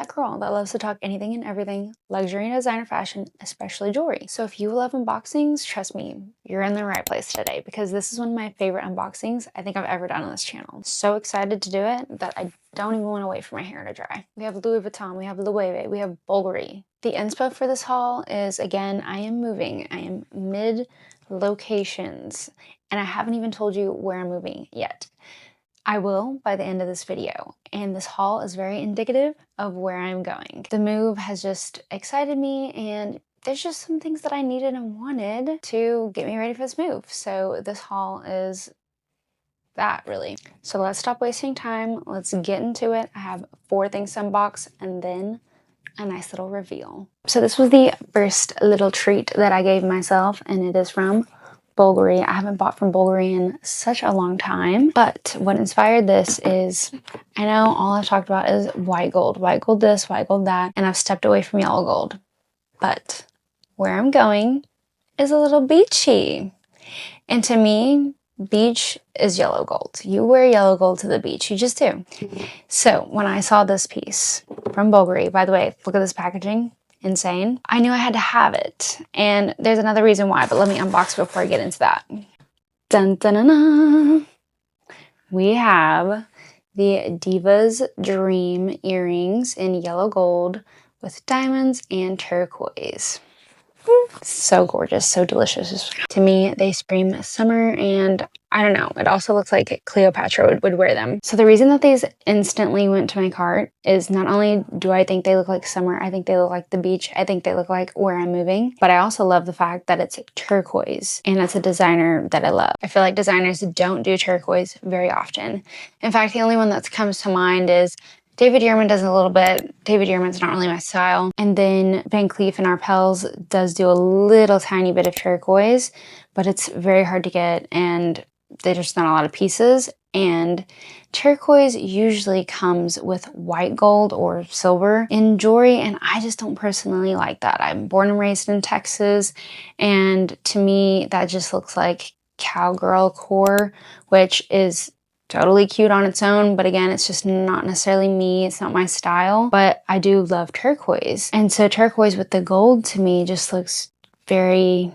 that girl that loves to talk anything and everything, luxury and designer fashion, especially jewelry. So if you love unboxings, trust me, you're in the right place today because this is one of my favorite unboxings I think I've ever done on this channel. So excited to do it that I don't even want to wait for my hair to dry. We have Louis Vuitton, we have Loewe, we have Bulgari. The inspo for this haul is, again, I am moving. I am mid locations and I haven't even told you where I'm moving yet. I will by the end of this video, and this haul is very indicative of where I'm going. The move has just excited me, and there's just some things that I needed and wanted to get me ready for this move. So this haul is that, really. So let's stop wasting time. Let's get into it. I have 4 things to unbox and then a nice little reveal. So this was the first little treat that I gave myself, and it is from Bulgari. I haven't bought from Bulgari in such a long time, but what inspired this is, I know all I've talked about is white gold this, white gold that, and I've stepped away from yellow gold. But where I'm going is a little beachy. And to me, beach is yellow gold. You wear yellow gold to the beach, you just do. So when I saw this piece from Bulgari, by the way, look at this packaging. Insane. I knew I had to have it, and there's another reason why, but let me unbox before I get into that. Dun dun dun dun. We have the Diva's Dream earrings in yellow gold with diamonds and turquoise. So gorgeous, so delicious. To me, they scream summer, and I don't know, it also looks like Cleopatra would wear them. So the reason that these instantly went to my cart is not only do I think they look like summer, I think they look like the beach, I think they look like where I'm moving, but I also love the fact that it's turquoise, and it's a designer that I love. I feel like designers don't do turquoise very often. In fact, the only one that comes to mind is David Yurman does a little bit. David Yurman's not really my style. And then Van Cleef and Arpels does do a little tiny bit of turquoise, but it's very hard to get and there's just not a lot of pieces. And turquoise usually comes with white gold or silver in jewelry, and I just don't personally like that. I'm born and raised in Texas, and to me that just looks like cowgirl core, which is totally cute on its own, but again, it's just not necessarily me. It's not my style, but I do love turquoise. And so turquoise with the gold to me just looks very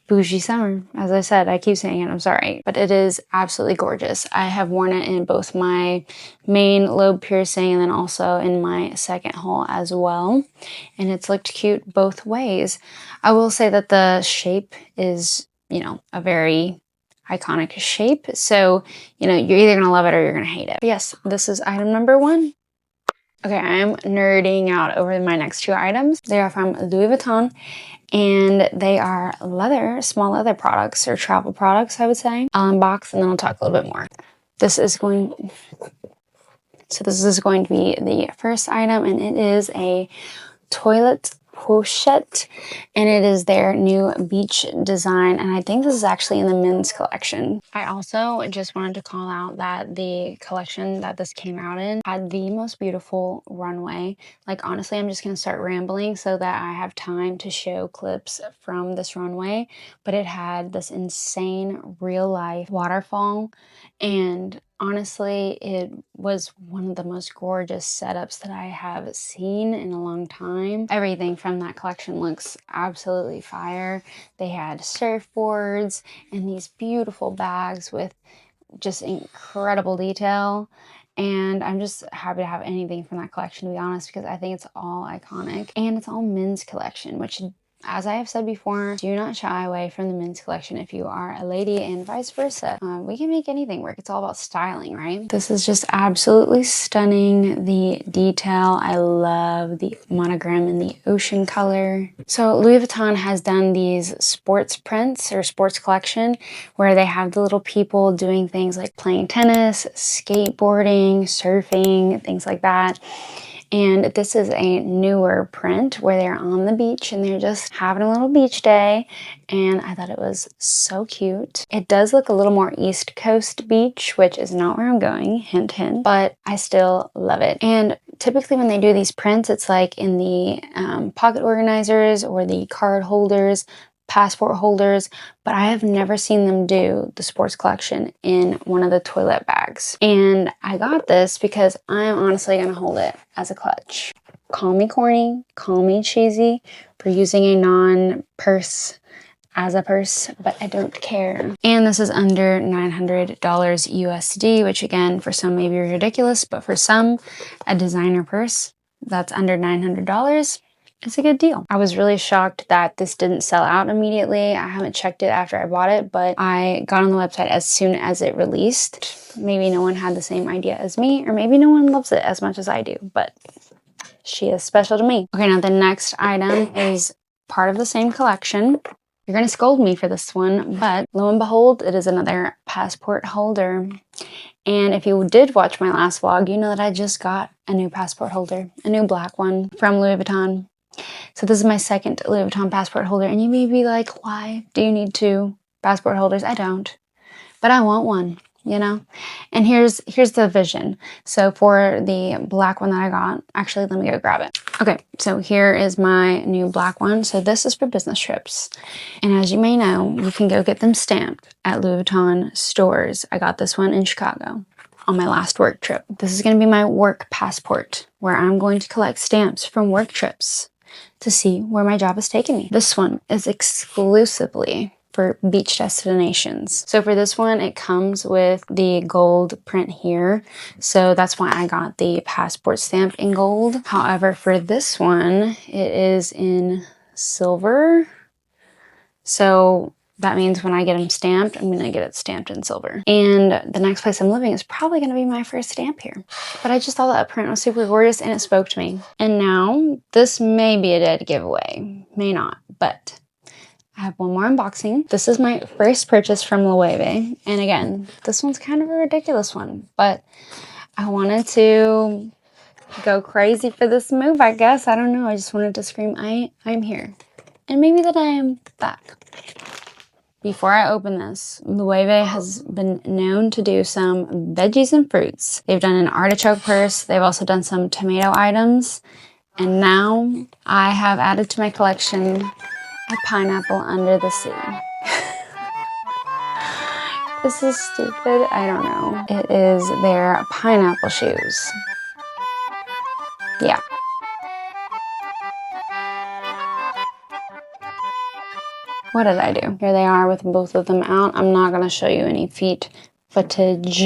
bougie summer. As I said, I keep saying it, I'm sorry, but it is absolutely gorgeous. I have worn it in both my main lobe piercing and then also in my second hole as well. And it's looked cute both ways. I will say that the shape is, you know, a very iconic shape. So, you know, you're either gonna love it or you're gonna hate it. But yes, this is item number 1. Okay, I am nerding out over my next 2 items. They are from Louis Vuitton, and they are leather, small leather products or travel products, I would say. I'll unbox and then I'll talk a little bit more. This is going to be the first item, and it is a toilet pochette, and it is their new beach design, and I think this is actually in the men's collection. I also just wanted to call out that the collection that this came out in had the most beautiful runway. Like, honestly, I'm just gonna start rambling so that I have time to show clips from this runway, but it had this insane real life waterfall, and honestly, it was one of the most gorgeous setups that I have seen in a long time. Everything from that collection looks absolutely fire. They had surfboards and these beautiful bags with just incredible detail. And I'm just happy to have anything from that collection, to be honest, because I think it's all iconic. And it's all men's collection, which, as I have said before, do not shy away from the men's collection if you are a lady, and vice versa. We can make anything work. It's all about styling, right? This is just absolutely stunning. The detail, I love the monogram in the ocean color. So Louis Vuitton has done these sports prints or sports collection where they have the little people doing things like playing tennis, skateboarding, surfing, things like that. And this is a newer print where they're on the beach and they're just having a little beach day. And I thought it was so cute. It does look a little more East Coast beach, which is not where I'm going, hint, hint, but I still love it. And typically when they do these prints, it's like in the pocket organizers or the card holders, passport holders, but I have never seen them do the sports collection in one of the toilet bags. And I got this because I'm honestly gonna hold it as a clutch. call me corny, call me cheesy for using a non-purse as a purse, but I don't care. And this is under $900 USD, which again, for some may be ridiculous, but for some, a designer purse that's under $900, it's a good deal. I was really shocked that this didn't sell out immediately. I haven't checked it after I bought it, but I got on the website as soon as it released. Maybe no one had the same idea as me, or maybe no one loves it as much as I do, but she is special to me. Okay, now the next item is part of the same collection. You're gonna scold me for this one, but lo and behold, it is another passport holder. And if you did watch my last vlog, you know that I just got a new passport holder, a new black one from Louis Vuitton. So this is my second Louis Vuitton passport holder, and you may be like, why do you need two passport holders? I don't, but I want one, you know? And here's the vision. So for the black one that I got, actually, let me go grab it. Okay, so here is my new black one. So this is for business trips. And as you may know, you can go get them stamped at Louis Vuitton stores. I got this one in Chicago on my last work trip. This is gonna be my work passport, where I'm going to collect stamps from work trips to see where my job is taking me. This one is exclusively for beach destinations. So for this one, it comes with the gold print here. So that's why I got the passport stamp in gold. However, for this one, it is in silver. So that means when I get them stamped, I'm gonna get it stamped in silver. And the next place I'm living is probably gonna be my first stamp here. But I just thought that print was super gorgeous and it spoke to me. And now, this may be a dead giveaway, may not, but I have one more unboxing. This is my first purchase from Loewe. And again, this one's kind of a ridiculous one, but I wanted to go crazy for this move, I guess. I don't know, I just wanted to scream, I'm here. And maybe that I am back. Before I open this, Loewe has been known to do some veggies and fruits. They've done an artichoke purse. They've also done some tomato items. And now I have added to my collection a pineapple under the sea. This is stupid. I don't know. It is their pineapple shoes. Yeah. What did I do? Here they are with both of them out. I'm not going to show you any feet footage,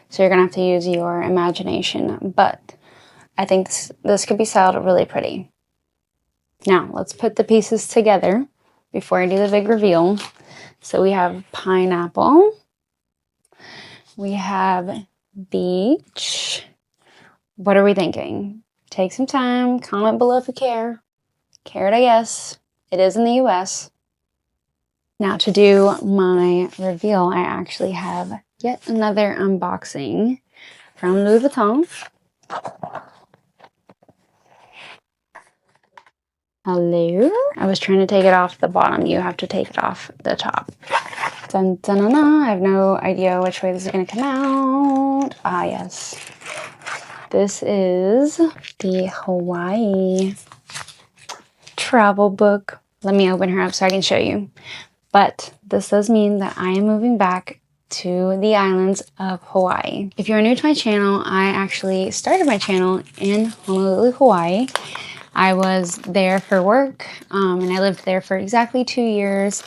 so you're going to have to use your imagination. But I think this could be styled really pretty. Now, let's put the pieces together before I do the big reveal. So we have pineapple. We have beach. What are we thinking? Take some time. Comment below if you care. Cared, I guess. It is in the US. Now to do my reveal, I actually have yet another unboxing from Louis Vuitton. Hello? I was trying to take it off the bottom. You have to take it off the top. Dun, dun, dun, dun. I have no idea which way this is going to come out. Ah, yes. This is the Hawaii travel book. Let me open her up so I can show you. But this does mean that I am moving back to the islands of Hawaii. If you're new to my channel, I actually started my channel in Honolulu, Hawaii. I was there for work, and I lived there for exactly 2 years.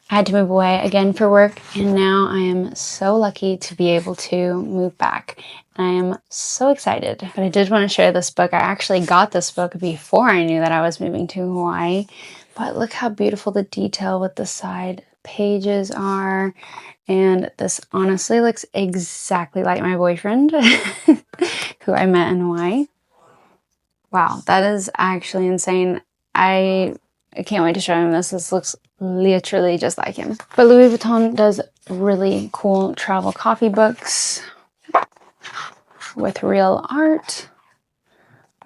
I had to move away again for work, and now I am so lucky to be able to move back. And I am so excited. But I did want to share this book. I actually got this book before I knew that I was moving to Hawaii. But look how beautiful the detail with the side pages are. And this honestly looks exactly like my boyfriend, who I met in Hawaii. Wow, that is actually insane. I can't wait to show him this. This looks literally just like him. But Louis Vuitton does really cool travel coffee books with real art.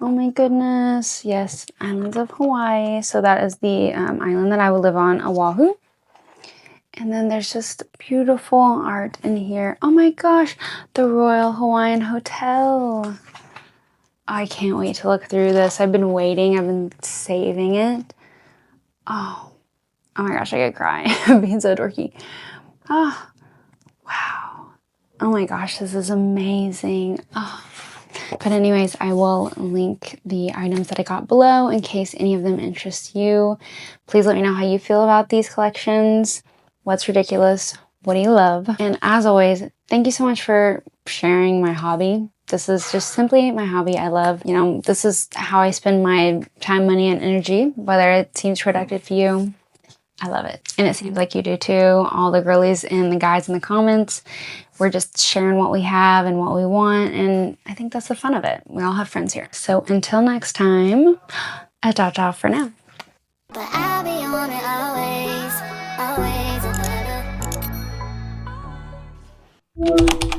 Oh my goodness. Yes, Islands of Hawaii. So that is the island that I will live on, Oahu. And then there's just beautiful art in here. Oh my gosh, the Royal Hawaiian Hotel. I can't wait to look through this. I've been waiting. I've been saving it. Oh my gosh, I could cry. I'm being so dorky. Oh, wow. Oh my gosh, this is amazing. Oh, But anyways, I will link the items that I got below in case any of them interest you. Please let me know how you feel about these collections. What's ridiculous? What do you love? And as always, thank you so much for sharing my hobby. This is just simply my hobby. I love, you know, this is how I spend my time, money, and energy, whether it seems productive for you. I love it. And it seems like you do too. All the girlies and the guys in the comments, we're just sharing what we have and what we want. And I think that's the fun of it. We all have friends here. So until next time, ta-ta for now. But I'll be on it always, always.